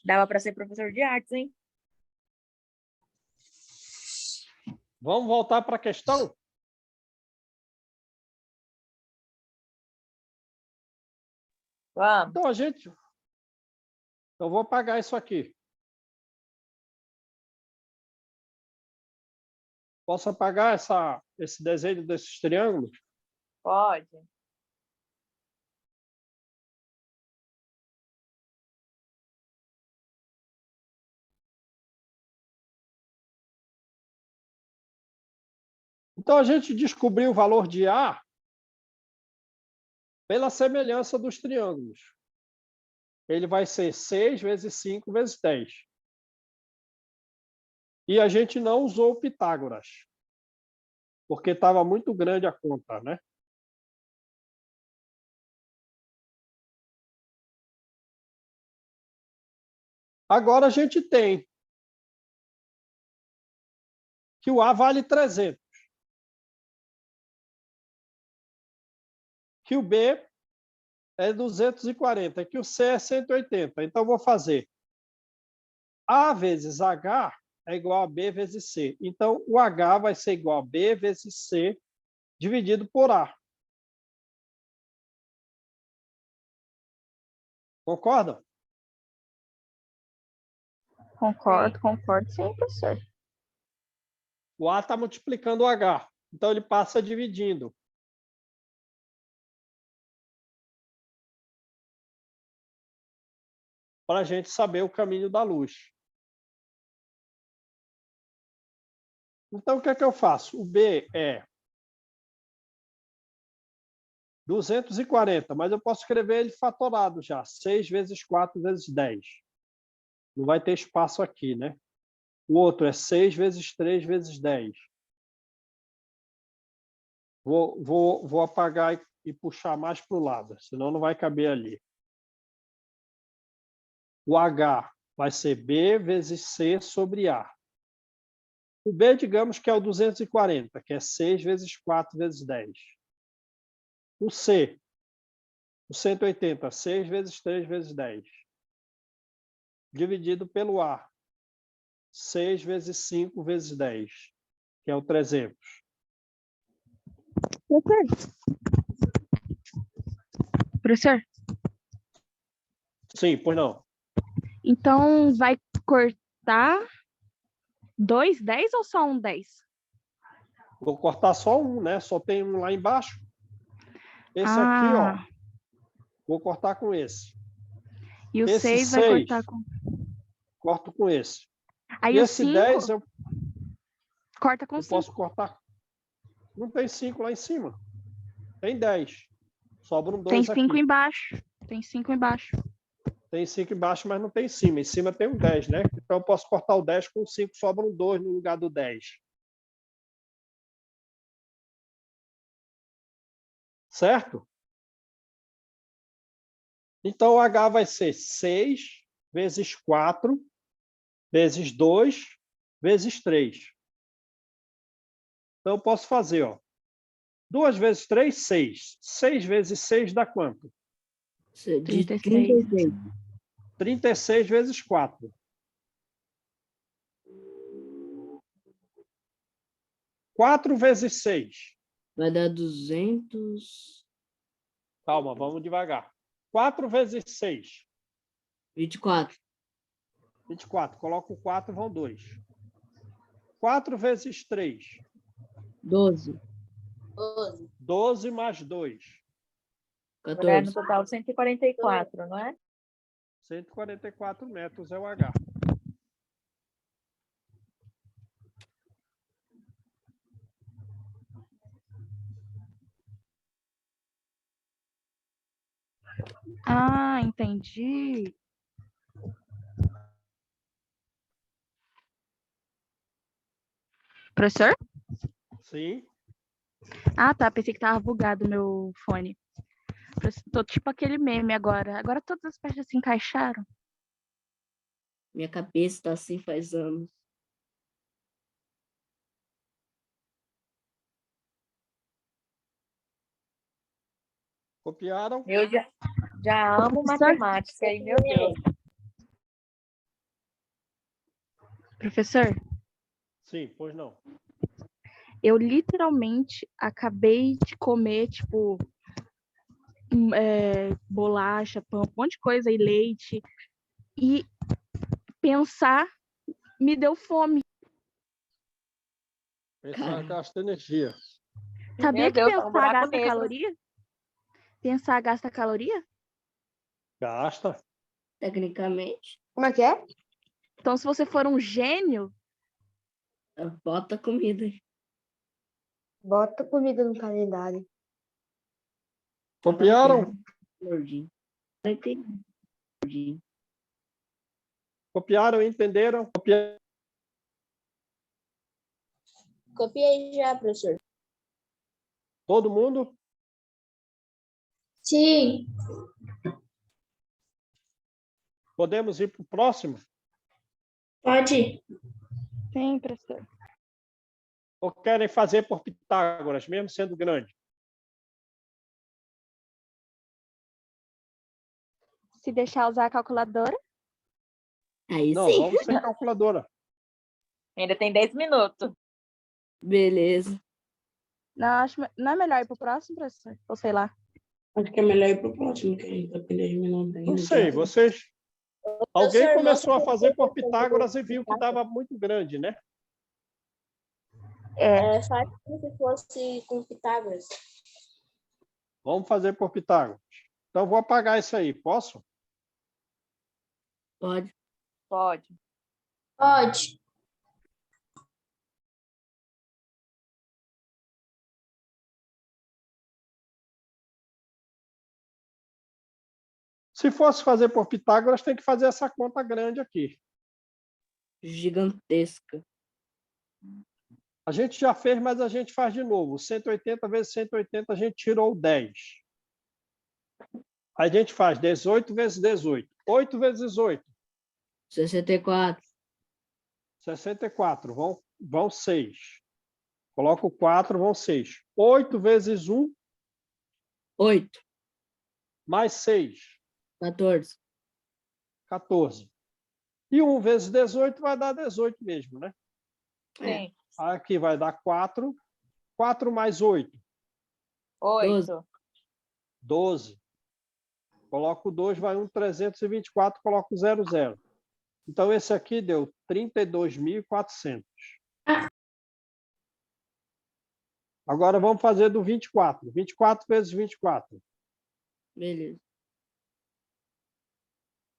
Dava para ser professor de artes, hein? Vamos voltar para a questão? Vamos. Então, eu vou apagar isso aqui. Posso apagar esse desenho desses triângulos? Pode. Então, a gente descobriu o valor de A pela semelhança dos triângulos. Ele vai ser 6 vezes 5 vezes 10. E a gente não usou o Pitágoras, porque estava muito grande a conta, né? Agora a gente tem que o A vale 300, que o B é 240, que o C é 180. Então, eu vou fazer A vezes H é igual a B vezes C. Então, o H vai ser igual a B vezes C dividido por A. Concordam? Concordo sim, professor. O A está multiplicando o H. Então, ele passa dividindo. Para a gente saber o caminho da luz. Então, o que é que eu faço? O B é 240, mas eu posso escrever ele fatorado já. 6 vezes 4 vezes 10. Não vai ter espaço aqui, né? O outro é 6 vezes 3 vezes 10. Vou apagar e puxar mais para o lado, senão não vai caber ali. O H vai ser B vezes C sobre A. O B, digamos que é o 240, que é 6 vezes 4 vezes 10. O C, o 180, 6 vezes 3 vezes 10. Dividido pelo A, 6 vezes 5 vezes 10, que é o 300. Professor, Sim, pois não. então vai cortar 2 10 ou só um 10? Vou cortar só um, né? Só tem um lá embaixo. Esse aqui, ó, vou cortar com esse. E o Esse 6 vai 6, cortar com... corto com esse. Aí E o esse 5 10 eu corta com 5. posso cortar. Não tem 5 lá em cima. Tem 10. Sobram 2 Tem 5 aqui. embaixo. Tem 5 embaixo. Tem 5 embaixo, mas não tem em cima. Em cima tem um 10, né? Então eu posso cortar o 10 com 5, sobram 2 no lugar do 10. Certo? Então o H vai ser 6 vezes 4 vezes 2 vezes 3. Então eu posso fazer, ó. 2 vezes 3, 6. 6 vezes 6 dá quanto? De 36. 36 vezes 4. 4 vezes 6. Vai dar 200. Calma, vamos devagar. 4 vezes 6. 24. 24. Coloca o 4, vão 2. 4 vezes 3. 12. 12 mais 2. No 14. total, 144, não é? 144 metros é o H. Ah, entendi. Professor? Sim. Ah, tá. Pensei que tava bugado o meu fone. Tô tipo aquele meme agora. Agora todas as peças se encaixaram. Minha cabeça tá assim faz anos. Copiaram? Eu já amo Professor? matemática, e meu Deus. Professor, Sim, pois não. eu literalmente acabei de comer, tipo, bolacha, pão, um monte de coisa e leite. E pensar me deu fome. Pensar gasta energia. Sabia Meu que Deus, tá um pensar buraco gasta negro. caloria? Pensar gasta caloria? Gasta. Tecnicamente, Como é que é? Então, se você for um gênio, bota comida. Bota comida no calendário. Copiaram? Gordinho. Vai ter gordinho. Copiaram, entenderam? Copiaram. Copiei já, professor. Todo mundo? Sim. Podemos ir para o próximo? Pode. sim, professor. Ou querem fazer por Pitágoras, mesmo sendo grande? Se deixar usar a calculadora, Aí Não, sim. vamos sem calculadora. Ainda tem 10 minutos. Beleza. não é melhor ir pro próximo, professor? Ou sei lá. Acho que é melhor ir pro próximo, que a gente tá com 10 minutos ainda. Não sei, vocês... Alguém Professor, começou a você fazer por pode Pitágoras e viu que dava muito grande, né? faz como se fosse com Pitágoras. Vamos fazer por Pitágoras. Então, vou apagar isso aí. Posso? Pode. Pode. Pode. Se fosse fazer por Pitágoras, tem que fazer essa conta grande aqui. Gigantesca. A gente já fez, mas a gente faz de novo. 180 vezes 180, a gente tirou o 10. Aí a gente faz 18 vezes 18. 8 vezes 8. 64. 64. Vão 6. Coloca o 4, vão 6. 8 vezes 1, 8. mais 6. 14. 14. E 1 vezes 18 vai dar 18 mesmo, né? Sim. Aqui vai dar 4. 4 mais 8. 8. 12. Coloco o 2, vai 324, coloco o 00. Então, esse aqui deu 32.400. Agora, vamos fazer do 24. 24 vezes 24. Beleza.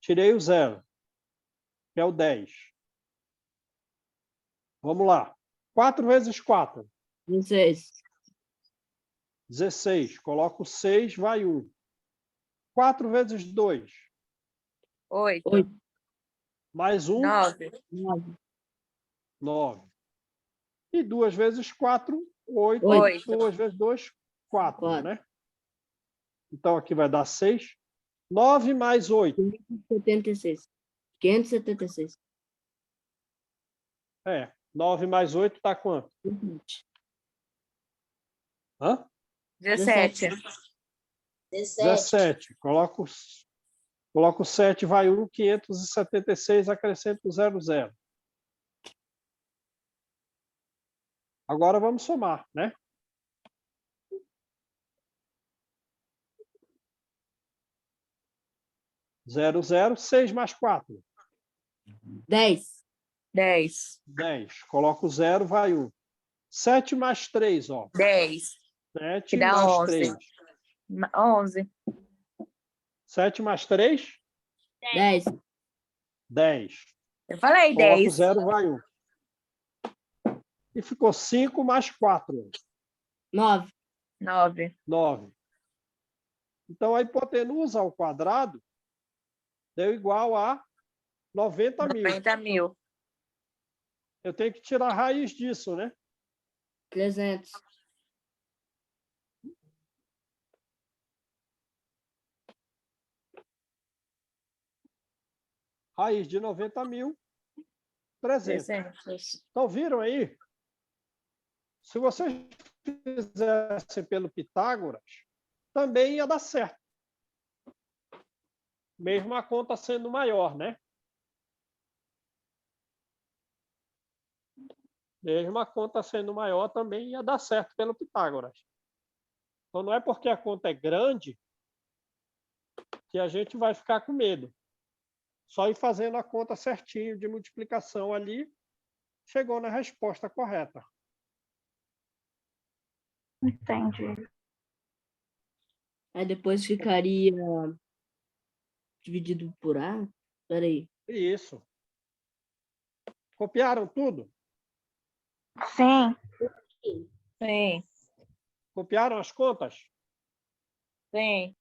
Tirei o 0, que é o 10. Vamos lá. 4 vezes 4. 16. 16. Coloco 6, vai 1. 4 vezes 2. 8. 8. Mais 1. 9. 9. 9. E 2 vezes 4, 8. 8. 2 vezes 2, 4, 4. né? Então, aqui vai dar 6. 9 mais 8. 576. 576. 9 mais 8 dá quanto? 17. Hã? 17. 17. Coloco 7, vai 1, 576, acrescento 00. Agora vamos somar, né? 00, 6 mais 4. 10. 10. 10. Coloco 0, vai 1. 7 mais 3, ó. 10. 7 Que dá mais 11. 3. 11. 7 mais 3? 10. 10. Eu falei Coloco 10. 0, vai 1. E ficou 5 mais 4. 9. 9. 9. Então, a hipotenusa ao quadrado deu igual a 90 mil. 90 mil. Eu tenho que tirar a raiz disso, né? 300. Raiz de 90.000, 300. 300. Então, viram aí? Se vocês fizessem pelo Pitágoras, também ia dar certo. Mesmo a conta sendo maior, né? Mesmo a conta sendo maior, também ia dar certo pelo Pitágoras. Então, não é porque a conta é grande que a gente vai ficar com medo. Só ir fazendo a conta certinho de multiplicação ali, chegou na resposta correta. Entendi. Aí depois ficaria dividido por A? Peraí. Isso. Copiaram tudo? Sim. Sim, Copiaram as contas? sim.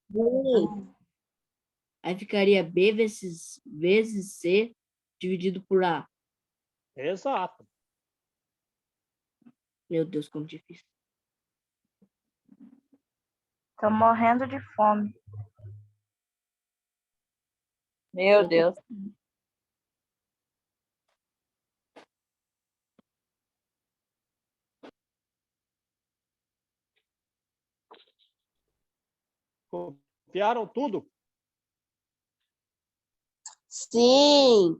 Aí ficaria B vezes C dividido por A. Exato. Meu Deus, como difícil. Tô morrendo de fome. Meu Deus. Copiaram tudo? Sim.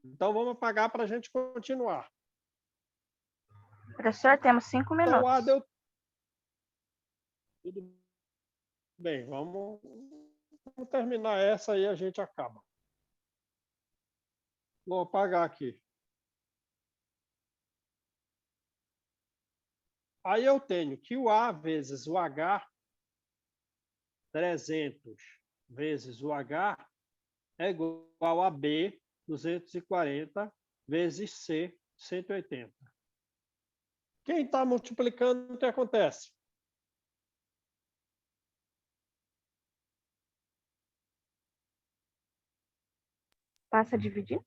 Então, vamos apagar para a gente continuar. Professor, temos 5 Então, minutos. A deu... Tudo bem, vamos terminar essa e a gente acaba. Vou apagar aqui. Aí eu tenho que o A vezes o H, 300 vezes o H, é igual a B, 240, vezes C, 180. Quem está multiplicando, o que acontece? Passa a dividir?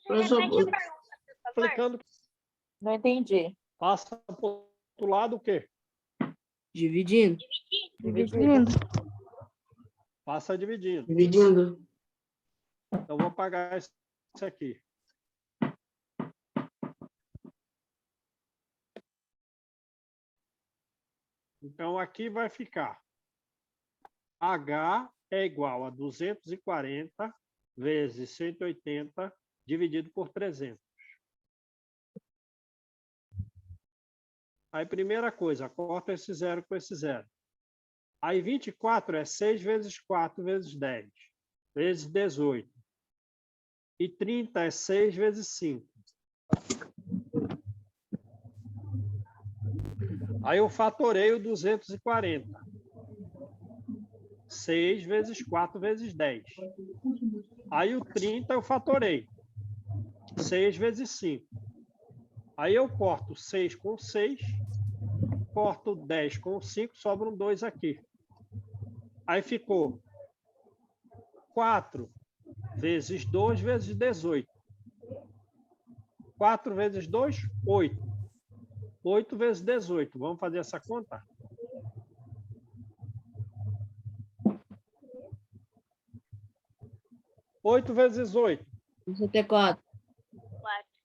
Professor, repete a pergunta, por favor. Multiplicando, Não entendi. passa para o outro lado o quê? Dividindo. Dividindo. Passa dividindo. Dividindo. Então, vou apagar isso aqui. Então, aqui vai ficar H é igual a 240 vezes 180 dividido por 300. Aí, primeira coisa, corta esse zero com esse zero. Aí, 24 é 6 vezes 4 vezes 10, vezes 18. E 30 é 6 vezes 5. Aí eu fatorei o 240. 6 vezes 4 vezes 10. Aí o 30 eu fatorei. 6 vezes 5. Aí eu corto 6 com 6, corto 10 com 5, sobram 2 aqui. Aí ficou 4 vezes 2 vezes 18. 4 vezes 2, 8. 8 vezes 18. Vamos fazer essa conta? Oito vezes 8. 64.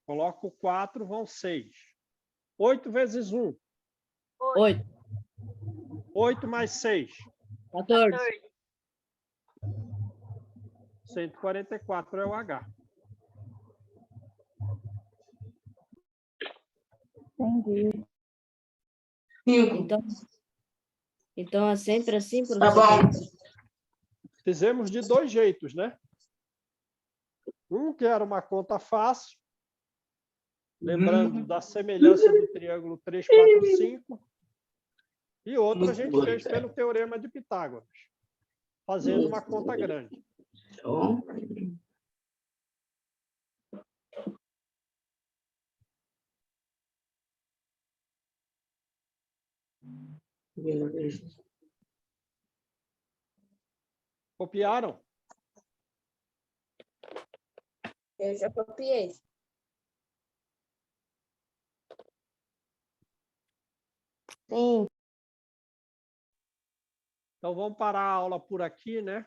Coloco 4, vão 6. 8 vezes 1. 8. 8 mais 6. 14. 144 é o H. Entendi. Então é sempre assim, Tá professor? bom. Fizemos de dois jeitos, né? Um que era uma conta fácil, lembrando da semelhança do triângulo 3, 4, 5. E outro a gente fez pelo teorema de Pitágoras, fazendo uma conta grande. Então, beleza. Copiaram? Eu já copiei. Sim. Então, vamos parar a aula por aqui, né?